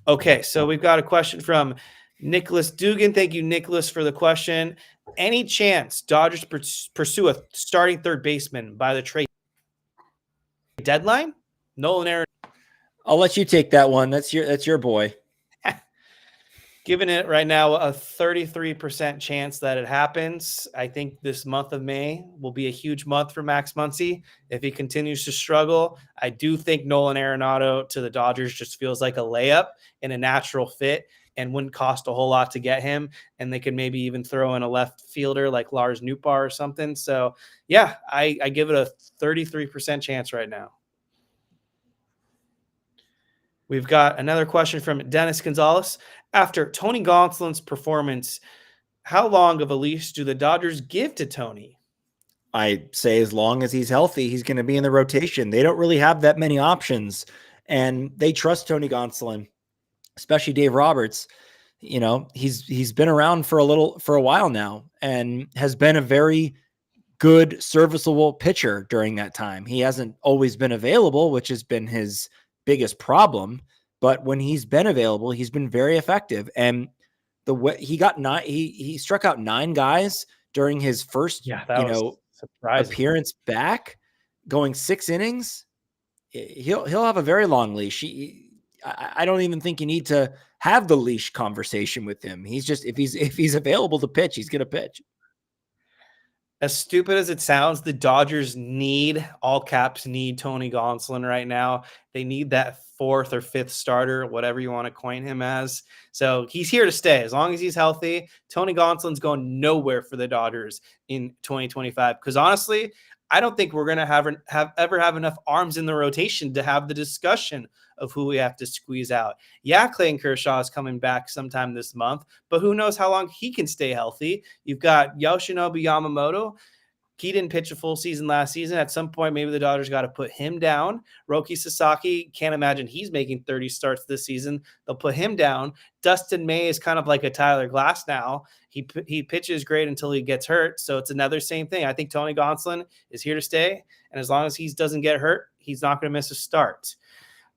Okay, so we've got a question from Nicholas Dugan. Thank you, Nicholas, for the question. Any chance Dodgers pursue a starting third baseman by the trade deadline? Nolan Aaron. I'll let you take that one. That's your boy. Giving it right now a 33% chance that it happens. I think this month of May will be a huge month for Max Muncy. If he continues to struggle, I do think Nolan Arenado to the Dodgers just feels like a layup and a natural fit and wouldn't cost a whole lot to get him. And they could maybe even throw in a left fielder like Lars Nootbaar or something. So, yeah, I give it a 33% chance right now. We've got another question from Dennis Gonzalez. After Tony Gonsolin's performance, how long of a leash do the Dodgers give to Tony? I say as long as he's healthy, he's going to be in the rotation. They don't really have that many options, and they trust Tony Gonsolin, especially Dave Roberts. He's been around for a while now and has been a very good, serviceable pitcher during that time. He hasn't always been available, which has been his biggest problem, but when he's been available, he's been very effective. And the way he struck out 9 guys during his first, appearance back, going 6 innings. He'll have a very long leash. I don't even think you need to have the leash conversation with him. He's just, if he's available to pitch, he's going to pitch. As stupid as it sounds, the Dodgers need, all caps, need Tony Gonsolin right now. They need that 4th or 5th starter, whatever you want to coin him as. So he's here to stay. As long as he's healthy, Tony Gonsolin's going nowhere for the Dodgers in 2025. Because honestly, I don't think we're going to ever have enough arms in the rotation to have the discussion of who we have to squeeze out. Yeah, Clayton Kershaw is coming back sometime this month, but who knows how long he can stay healthy. You've got Yoshinobu Yamamoto. He didn't pitch a full season last season. At some point, maybe the Dodgers got to put him down. Roki Sasaki, can't imagine he's making 30 starts this season. They'll put him down. Dustin May is kind of like a Tyler Glasnow. He pitches great until he gets hurt. So it's another same thing. I think Tony Gonsolin is here to stay. And as long as he doesn't get hurt, he's not going to miss a start.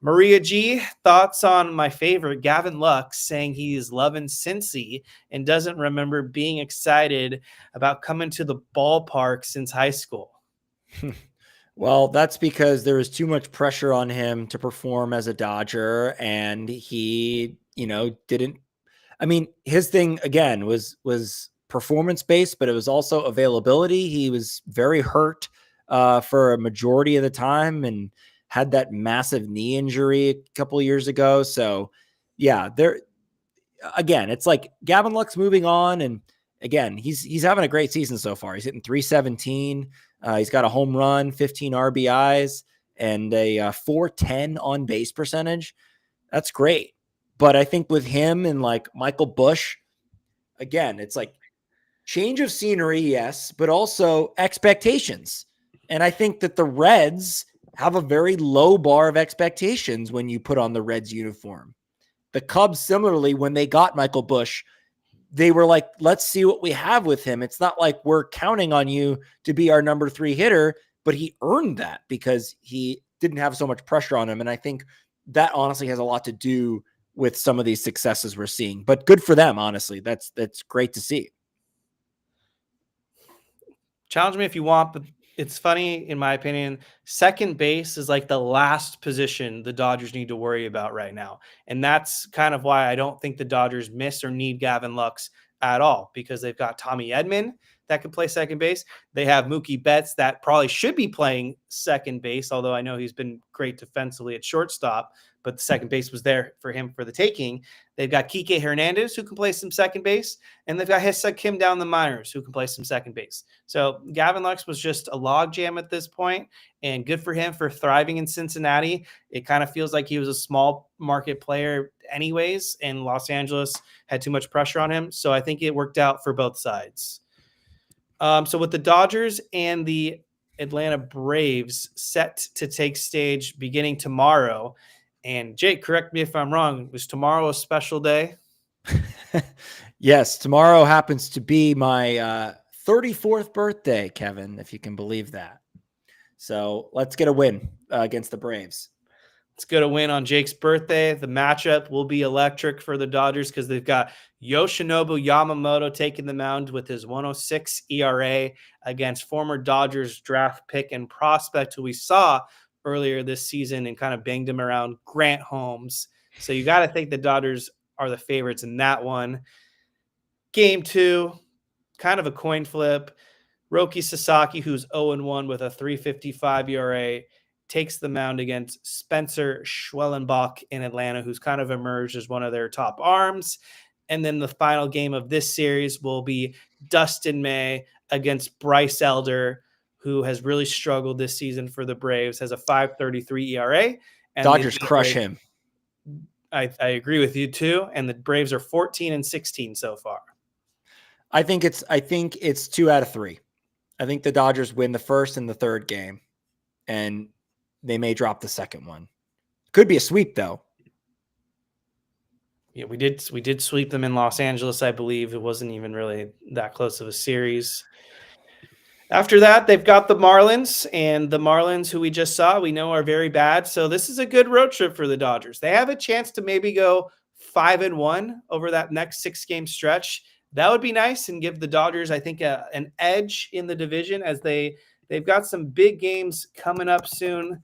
Maria G, thoughts on my favorite, Gavin Lux, saying he is loving Cincy and doesn't remember being excited about coming to the ballpark since high school. Well, that's because there was too much pressure on him to perform as a Dodger, and he, didn't. I mean, his thing again was performance-based, but it was also availability. He was very hurt for a majority of the time and had that massive knee injury a couple of years ago. So yeah, it's like Gavin Lux moving on, and again, he's having a great season so far. He's hitting 317. He's got a home run, 15 RBIs, and a 410 on base percentage. That's great. But I think with him and like Michael Busch, again, it's like change of scenery, yes, but also expectations. And I think that the Reds have a very low bar of expectations when you put on the Reds uniform. The Cubs, similarly, when they got Michael Busch, they were like, let's see what we have with him. It's not like we're counting on you to be our number 3 hitter, but he earned that because he didn't have so much pressure on him. And I think that honestly has a lot to do with some of these successes we're seeing, but good for them. Honestly, that's great to see. Challenge me if you want, but it's funny, in my opinion, second base is like the last position the Dodgers need to worry about right now. And that's kind of why I don't think the Dodgers miss or need Gavin Lux at all, because they've got Tommy Edman that could play second base. They have Mookie Betts that probably should be playing second base, although I know he's been great defensively at shortstop, but the second base was there for him for the taking. They've got Kike Hernandez, who can play some second base, and they've got Hesek Kim down the minors, who can play some second base. So Gavin Lux was just a logjam at this point, and good for him for thriving in Cincinnati. It kind of feels like he was a small market player anyways, and Los Angeles had too much pressure on him. So I think it worked out for both sides. So with the Dodgers and the Atlanta Braves set to take stage beginning tomorrow, and Jake, correct me if I'm wrong, was tomorrow a special day? Yes, tomorrow happens to be my 34th birthday, Kevin, if you can believe that. So let's get a win against the Braves. Let's get a win on Jake's birthday. The matchup will be electric for the Dodgers because they've got Yoshinobu Yamamoto taking the mound with his 106 ERA against former Dodgers draft pick and prospect who we saw earlier this season and kind of banged him around, Grant Holmes. So you got to think the Dodgers are the favorites in that one. Game 2, kind of a coin flip. Roki Sasaki, who's 0-1 with a 3.55 ERA, takes the mound against Spencer Schwellenbach in Atlanta, who's kind of emerged as one of their top arms. And then the final game of this series will be Dustin May against Bryce Elder, who has really struggled this season for the Braves, has a 5.33 ERA. And Dodgers crush him. I agree with you too. And the Braves are 14-16 so far. I think it's 2 out of 3. I think the Dodgers win the first and the third game, and they may drop the second one. Could be a sweep, though. Yeah, we did sweep them in Los Angeles, I believe. It wasn't even really that close of a series. After that, they've got the Marlins, and the Marlins, who we just saw, we know are very bad. So this is a good road trip for the Dodgers. They have a chance to maybe go 5-1 over that next 6-game stretch. That would be nice and give the Dodgers, I think, an edge in the division as they've got some big games coming up soon.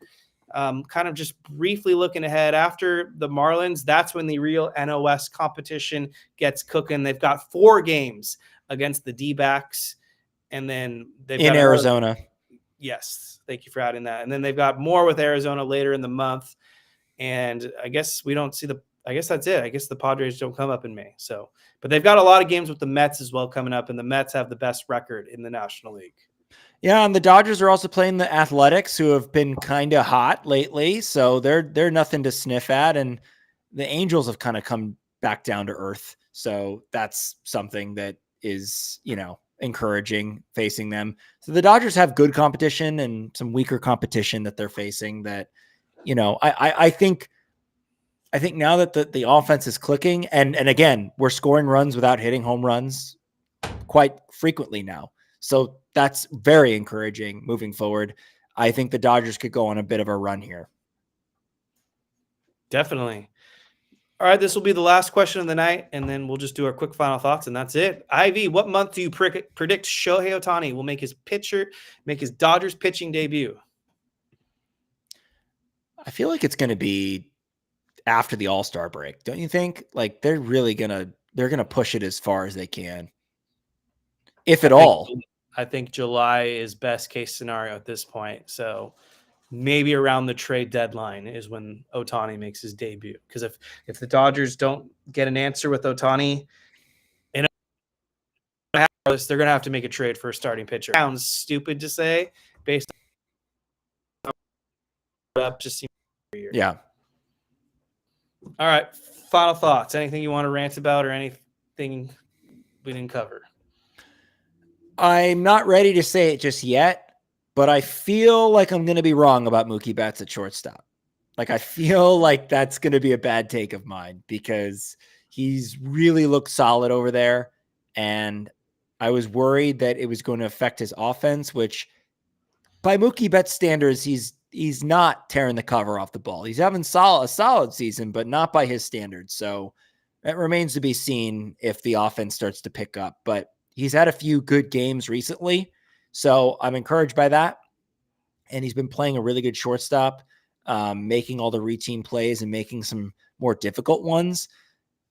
Kind of just briefly looking ahead after the Marlins, that's when the real NOS competition gets cooking. They've got 4 games against the D-backs, and then they've got Arizona. Yes, thank you for adding that. And then they've got more with Arizona later in the month. And I guess we don't see I guess that's it. I guess the Padres don't come up in May. So, but they've got a lot of games with the Mets as well coming up, and the Mets have the best record in the National League. Yeah, and the Dodgers are also playing the Athletics, who have been kind of hot lately, so they're nothing to sniff at. And the Angels have kind of come back down to earth, so that's something that is, encouraging facing them. So the Dodgers have good competition and some weaker competition that they're facing. That, I think now that the offense is clicking, and again, we're scoring runs without hitting home runs quite frequently now. So that's very encouraging moving forward. I think the Dodgers could go on a bit of a run here. Definitely. All right, this will be the last question of the night, and then we'll just do our quick final thoughts, and that's it. Ivy, what month do you predict Shohei Ohtani will make his Dodgers pitching debut? I feel like it's going to be after the All-Star break. Don't you think? Like they're going to push it as far as they can. If at all. I think July is best case scenario at this point. So maybe around the trade deadline is when Ohtani makes his debut. Because if the Dodgers don't get an answer with Ohtani, they're going to have to make a trade for a starting pitcher. Sounds stupid to say based on up just seems weird. Yeah. All right. Final thoughts. Anything you want to rant about or anything we didn't cover? I'm not ready to say it just yet, but I feel like I'm going to be wrong about Mookie Betts at shortstop. Like, I feel like that's going to be a bad take of mine because he's really looked solid over there. And I was worried that it was going to affect his offense, which by Mookie Betts standards, he's not tearing the cover off the ball. He's having a solid season, but not by his standards. So it remains to be seen if the offense starts to pick up, but he's had a few good games recently. So I'm encouraged by that. And he's been playing a really good shortstop, making all the routine plays and making some more difficult ones.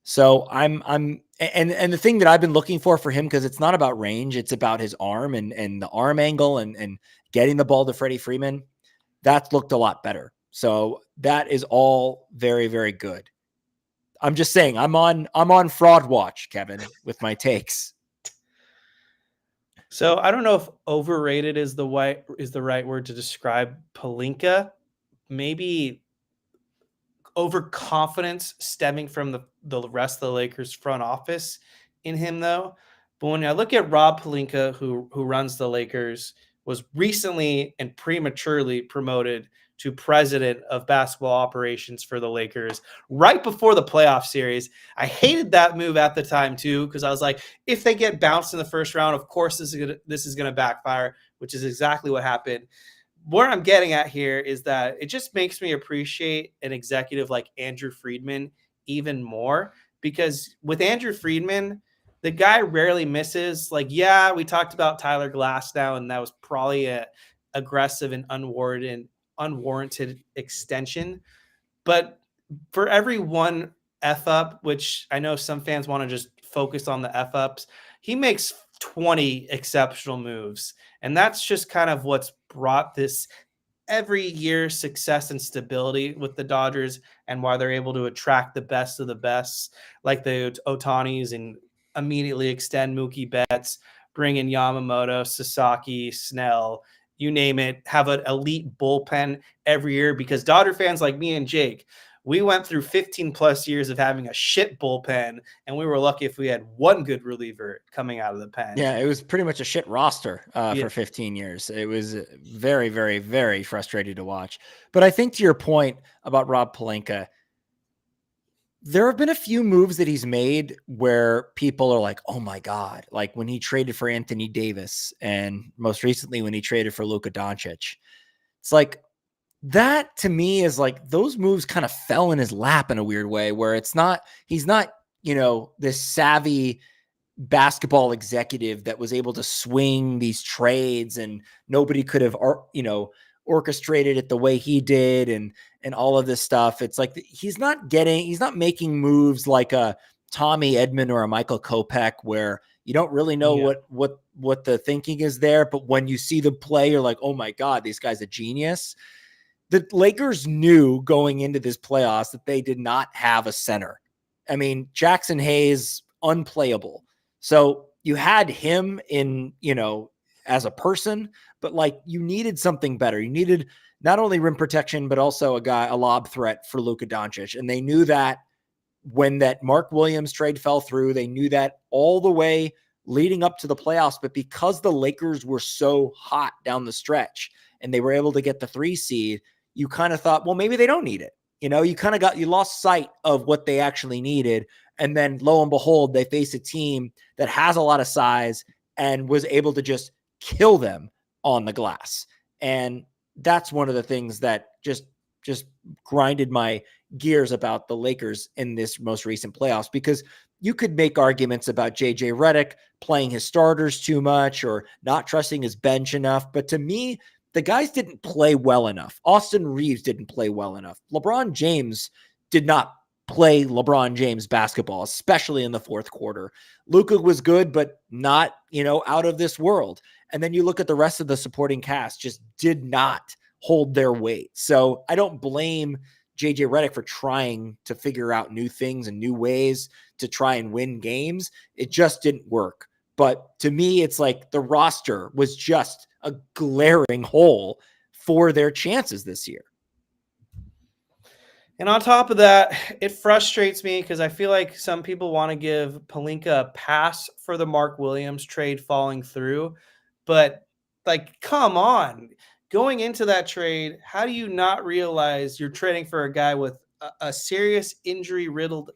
So and the thing that I've been looking for him, because it's not about range, it's about his arm and the arm angle and getting the ball to Freddie Freeman. That's looked a lot better. So that is all very, very good. I'm just saying I'm on fraud watch, Kevin, with my takes. So I don't know if overrated is the right word to describe Pelinka. Maybe overconfidence stemming from the rest of the Lakers front office in him, though. But when I look at Rob Pelinka, who runs the Lakers, was recently and prematurely promoted to president of basketball operations for the Lakers right before the playoff series. I hated that move at the time too, because I was like, if they get bounced in the first round, of course this is gonna backfire, which is exactly what happened. Where I'm getting at here is that it just makes me appreciate an executive like Andrew Friedman even more, because with Andrew Friedman, the guy rarely misses. Like, yeah, we talked about Tyler Glasnow, and that was probably a aggressive and unwarranted extension. But for every one F up, which I know some fans want to just focus on the F ups, he makes 20 exceptional moves. And that's just kind of what's brought this every year success and stability with the Dodgers, and why they're able to attract the best of the best, like the Otanis, and immediately extend Mookie Betts, bring in Yamamoto, Sasaki, Snell, you name it, have an elite bullpen every year, because Dodger fans like me and Jake, we went through 15 plus years of having a shit bullpen, and we were lucky if we had one good reliever coming out of the pen. Yeah, it was pretty much a shit roster for 15 years. It was very, very, very frustrating to watch. But I think to your point about Rob Pelinka, there have been a few moves that he's made where people are like, oh my God, like when he traded for Anthony Davis, and most recently when he traded for Luka Doncic. It's like, that to me is like, those moves kind of fell in his lap in a weird way, where he's not, this savvy basketball executive that was able to swing these trades, and nobody could have, orchestrated it the way he did, and all of this stuff. It's like he's not making moves like a Tommy Edman or a Michael Kopech, where you don't really know what the thinking is there, but when you see the play, you're like, oh my God, this guy's a genius. The Lakers knew going into this playoffs that they did not have a center. I mean, Jackson Hayes, unplayable. So you had him in, as a person, but like you needed something better. You needed not only rim protection, but also a lob threat for Luka Doncic. And they knew that when that Mark Williams trade fell through. They knew that all the way leading up to the playoffs. But because the Lakers were so hot down the stretch and they were able to get the 3 seed, you kind of thought, well, maybe they don't need it. You lost sight of what they actually needed. And then lo and behold, they face a team that has a lot of size and was able to just kill them on the glass. And that's one of the things that just grinded my gears about the Lakers in this most recent playoffs, because you could make arguments about JJ Redick playing his starters too much or not trusting his bench enough. But to me, the guys didn't play well enough. Austin Reeves didn't play well enough. LeBron James did not play LeBron James basketball, especially in the fourth quarter. Luka was good, but not, out of this world. And then you look at the rest of the supporting cast, just did not hold their weight. So I don't blame JJ Redick for trying to figure out new things and new ways to try and win games. It just didn't work. But to me, it's like the roster was just a glaring hole for their chances this year. And on top of that, it frustrates me because I feel like some people want to give Pelinka a pass for the Mark Williams trade falling through. But, like, come on. Going into that trade, how do you not realize you're trading for a guy with a serious injury-riddled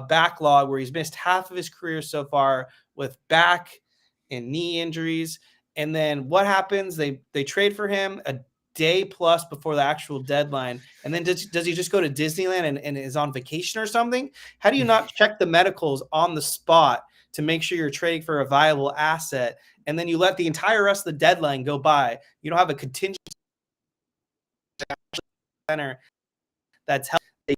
backlog where he's missed half of his career so far with back and knee injuries? And then what happens? They trade for him a day plus before the actual deadline. And then does he just go to Disneyland and is on vacation or something? How do you not check the medicals on the spot to make sure you're trading for a viable asset? And then you let the entire rest of the deadline go by. You don't have a contingent center that's healthy.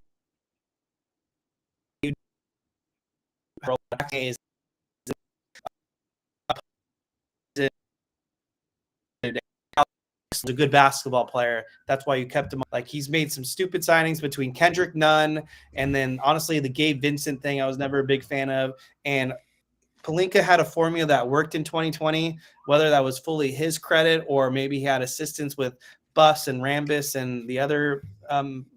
A good basketball player. That's why you kept him. Like, he's made some stupid signings between Kendrick Nunn and then honestly the Gabe Vincent thing I was never a big fan of. And Pelinka had a formula that worked in 2020, whether that was fully his credit or maybe he had assistance with Buss and Rambis and the other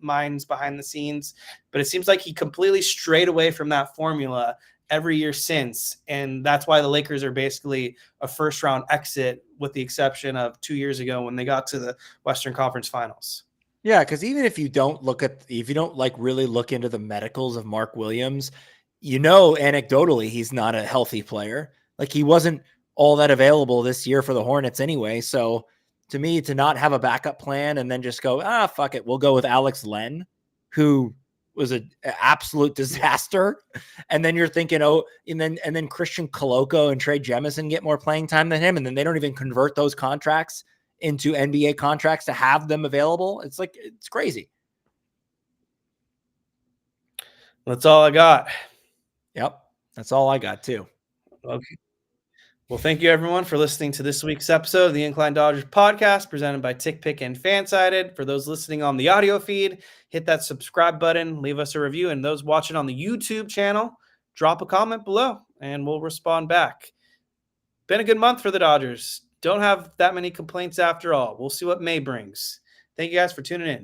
minds behind the scenes. But it seems like he completely strayed away from that formula every year since. And that's why the Lakers are basically a first round exit, with the exception of 2 years ago when they got to the Western Conference Finals. Yeah, because even if you don't like really look into the medicals of Mark Williams, anecdotally, he's not a healthy player. Like, he wasn't all that available this year for the Hornets anyway. So to me, to not have a backup plan and then just go, fuck it, we'll go with Alex Len, who was an absolute disaster. And then you're thinking, and then Christian Coloco and Trey Jemison get more playing time than him. And then they don't even convert those contracts into NBA contracts to have them available. It's like, it's crazy. That's all I got. Yep. That's all I got too. Okay. Well, thank you everyone for listening to this week's episode of the Incline Dodgers podcast presented by TickPick and FanSided. For those listening on the audio feed, hit that subscribe button, leave us a review, and those watching on the YouTube channel, drop a comment below and we'll respond back. Been a good month for the Dodgers. Don't have that many complaints after all. We'll see what May brings. Thank you guys for tuning in.